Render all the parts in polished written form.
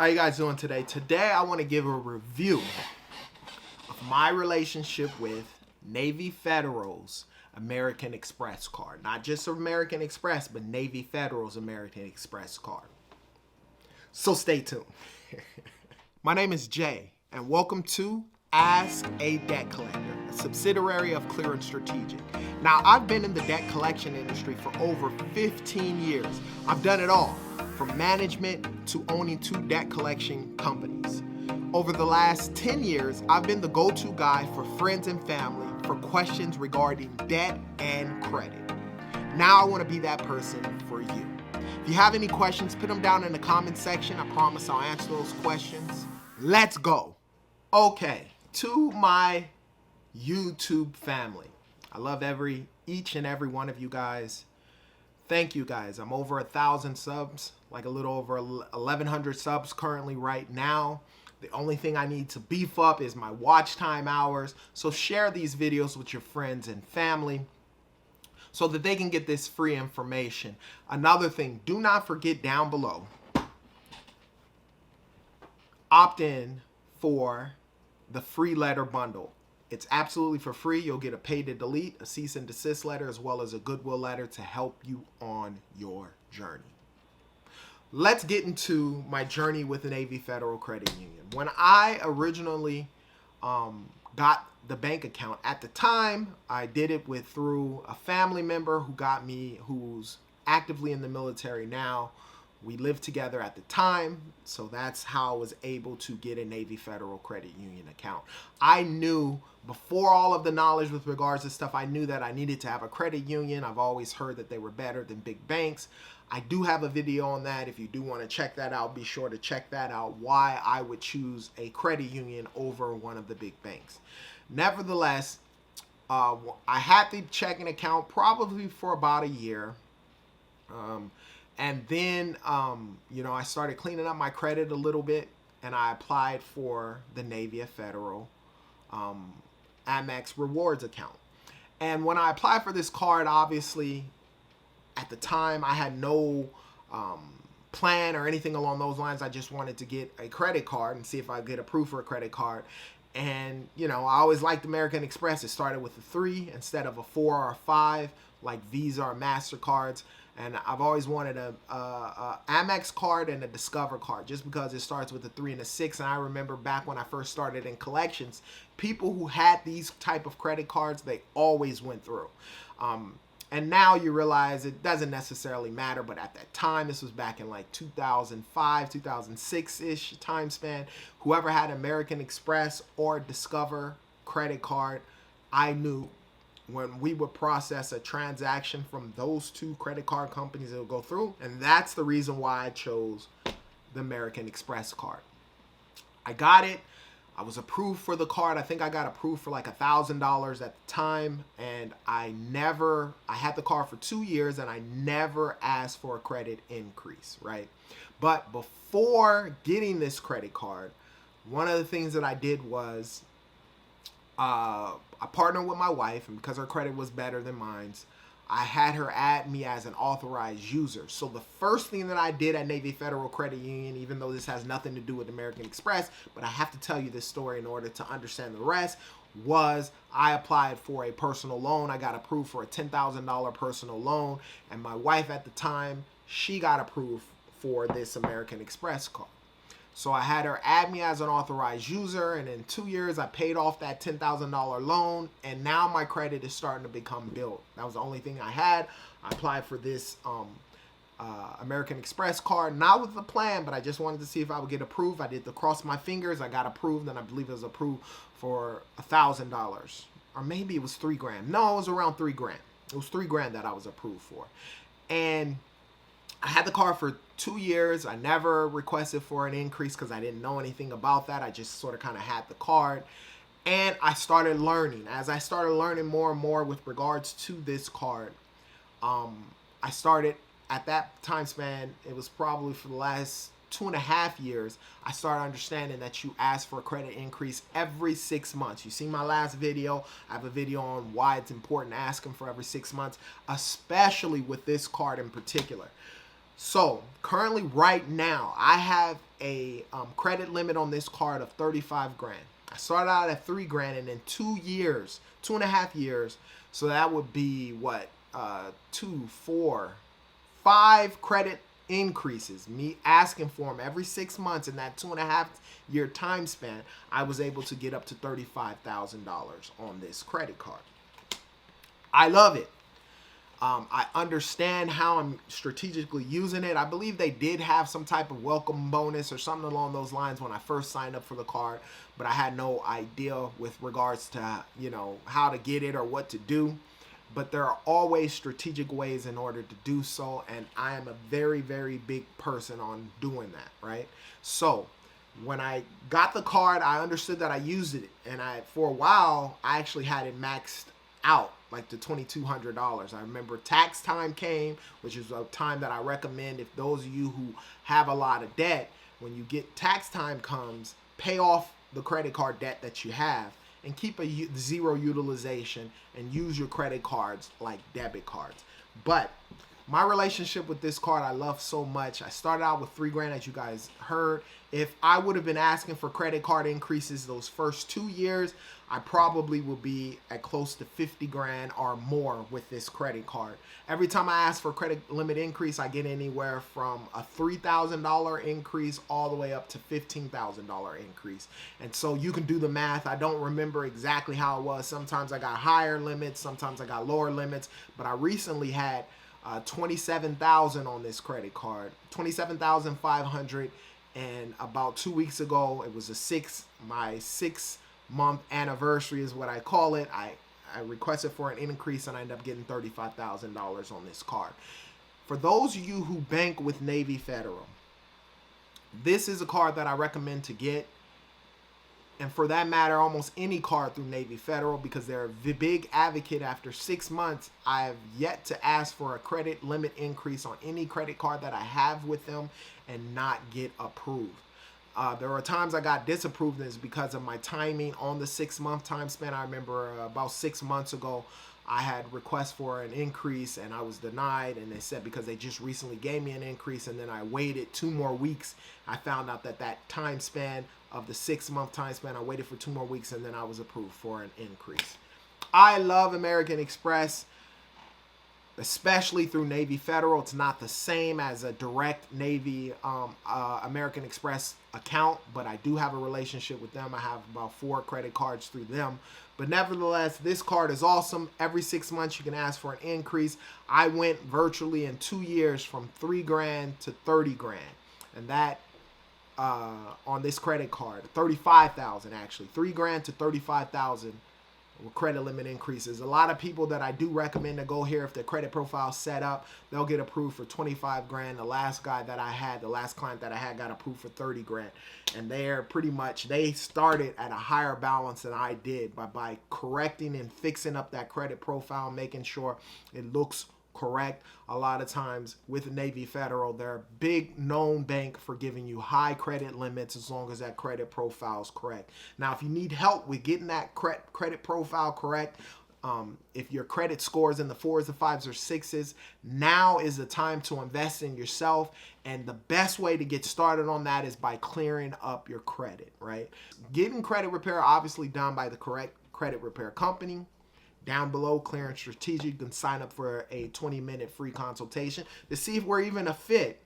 How you guys doing today? Today I want to give a review of my relationship with Navy Federal's American Express card. Not just American Express, but Navy Federal's American Express card. So stay tuned. My name is Jay, and welcome to Ask a Debt Collector, a subsidiary of Clear and Strategic. Now, I've been in the debt collection industry for over 15 years. I've done it all, from management to owning 2 debt collection companies. Over the last 10 years, I've been the go-to guy for friends and family for questions regarding debt and credit. Now I want to be that person for you. If you have any questions, put them down in the comment section. I promise I'll answer those questions. Let's go. Okay, to my YouTube family. I love each and every one of you guys. Thank you guys. I'm over 1,000 subs, like a little over 1,100 subs currently right now. The only thing I need to beef up is my watch time hours. So share these videos with your friends and family so that they can get this free information. Another thing, do not forget down below, opt in for the free letter bundle. It's absolutely for free. You'll get a pay to delete, a cease and desist letter, as well as a goodwill letter to help you on your journey. Let's get into my journey with the Navy Federal Credit Union. When I originally got the bank account, at the time, I did it through a family member who's actively in the military now. We lived together at the time, so that's how I was able to get a Navy Federal Credit Union account. I knew, before all of the knowledge with regards to stuff, I knew that I needed to have a credit union. I've always heard that they were better than big banks. I do have a video on that. If you do want to check that out, be sure to check that out, why I would choose a credit union over one of the big banks. Nevertheless, I had the checking account probably for about a year. And then, I started cleaning up my credit a little bit, and I applied for the Navy Federal Amex rewards account. And when I applied for this card, obviously, at the time, I had no plan or anything along those lines. I just wanted to get a credit card and see if I could get approved for a credit card. And, I always liked American Express. It started with a 3 instead of a 4 or a 5, like Visa or MasterCards. And I've always wanted a Amex card and a Discover card, just because it starts with a 3 and a 6. And I remember back when I first started in collections, people who had these type of credit cards, they always went through. And now you realize it doesn't necessarily matter, but at that time, this was back in like 2005, 2006-ish time span, whoever had American Express or Discover credit card, I knew when we would process a transaction from those 2 credit card companies, it would go through. And that's the reason why I chose the American Express card. I got it. I was approved for the card. I think I got approved for like $1,000 at the time. And I had the card for 2 years, and I never asked for a credit increase, right? But before getting this credit card, one of the things that I did was, I partnered with my wife, and because her credit was better than mine's, I had her add me as an authorized user. So the first thing that I did at Navy Federal Credit Union, even though this has nothing to do with American Express, but I have to tell you this story in order to understand the rest, was I applied for a personal loan. I got approved for a $10,000 personal loan, and my wife at the time, she got approved for this American Express card. So I had her add me as an authorized user, and in 2 years, I paid off that $10,000 loan, and now my credit is starting to become built. That was the only thing I had. I applied for this American Express card, not with the plan, but I just wanted to see if I would get approved. I did cross my fingers. I got approved, and I believe it was approved for $1,000, or maybe it was $3,000. No, it was around $3,000. It was $3,000 that I was approved for, and I had the card for 2 years. I never requested for an increase because I didn't know anything about that. I just sort of kind of had the card. And I started learning. As I started learning more and more with regards to this card, I started, at that time span, it was probably for the last 2.5 years, I started understanding that you ask for a credit increase every 6 months. You see my last video. I have a video on why it's important to ask them for every 6 months, especially with this card in particular. So currently, right now, I have a credit limit on this card of 35 grand. I started out at 3 grand, and in 2 years, 2.5 years, so that would be what, 5 credit increases. Me asking for them every 6 months in that 2.5 year time span, I was able to get up to $35,000 on this credit card. I love it. I understand how I'm strategically using it. I believe they did have some type of welcome bonus or something along those lines when I first signed up for the card, but I had no idea with regards to, how to get it or what to do. But there are always strategic ways in order to do so, and I am a very, very big person on doing that, right? So when I got the card, I understood that I used it, and for a while I actually had it maxed out, like the $2,200. I remember tax time came, which is a time that I recommend if those of you who have a lot of debt, when you get tax time comes, pay off the credit card debt that you have and keep a zero utilization and use your credit cards like debit cards. But my relationship with this card I love so much. I started out with 3 grand, as you guys heard. If I would have been asking for credit card increases those first 2 years, I probably would be at close to 50 grand or more with this credit card. Every time I ask for credit limit increase, I get anywhere from a $3,000 increase all the way up to $15,000 increase. And so you can do the math. I don't remember exactly how it was. Sometimes I got higher limits, sometimes I got lower limits, but I recently had 27,000 on this credit card, 27,500, and about 2 weeks ago, it was my 6-month anniversary is what I call it. I requested for an increase, and I ended up getting $35,000 on this card. For those of you who bank with Navy Federal, this is a card that I recommend to get. And for that matter, almost any card through Navy Federal, because they're a big advocate. After 6 months, I have yet to ask for a credit limit increase on any credit card that I have with them and not get approved. There were times I got disapproved, and it's because of my timing on the 6-month time span. I remember about 6 months ago, I had requests for an increase and I was denied, and they said because they just recently gave me an increase, and then I waited 2 more weeks. I found out that time span of the 6-month time span, I waited for 2 more weeks, and then I was approved for an increase. I love American Express, especially through Navy Federal. It's not the same as a direct Navy American Express account, but I do have a relationship with them. I have about 4 credit cards through them. But nevertheless, this card is awesome. Every 6 months, you can ask for an increase. I went virtually in 2 years from 3 grand to 30 grand. And that on this credit card, 35,000 actually. 3 grand to 35,000 credit limit increases. A lot of people that I do recommend to go here, if their credit profile set up, they'll get approved for 25 grand. The last client that I had got approved for 30 grand. And they started at a higher balance than I did, but by correcting and fixing up that credit profile, making sure it looks correct. A lot of times with Navy Federal, they're a big known bank for giving you high credit limits as long as that credit profile is correct. Now, if you need help with getting that credit profile correct, if your credit score is in the 4s, the 5s, or 6s, now is the time to invest in yourself. And the best way to get started on that is by clearing up your credit, right? Getting credit repair obviously done by the correct credit repair company. Down below, Clear and Strategic, you can sign up for a 20-minute free consultation to see if we're even a fit.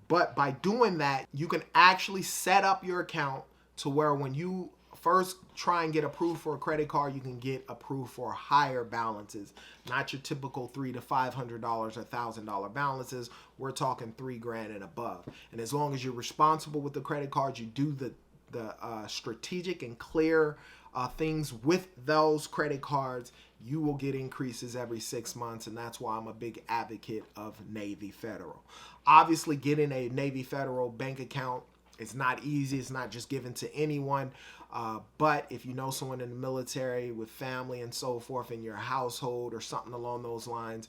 But by doing that, you can actually set up your account to where when you first try and get approved for a credit card, you can get approved for higher balances, not your typical $300 to $500 or $1,000 balances. We're talking 3 grand and above. And as long as you're responsible with the credit cards, you do the strategic and clear things with those credit cards, you will get increases every 6 months, and that's why I'm a big advocate of Navy Federal. Obviously, getting a Navy Federal bank account is not easy. It's not just given to anyone, but if you know someone in the military with family and so forth in your household or something along those lines,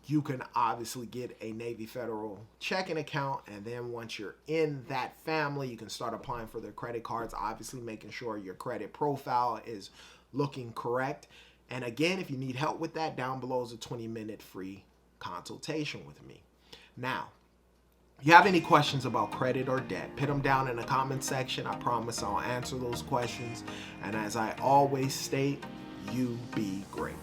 you can obviously get a Navy Federal checking account, and then once you're in that family, you can start applying for their credit cards, obviously making sure your credit profile is looking correct. And again, if you need help with that, down below is a 20-minute free consultation with me. Now, If you have any questions about credit or debt, put them down in the comment section. I promise I'll answer those questions. And as I always state, you be great.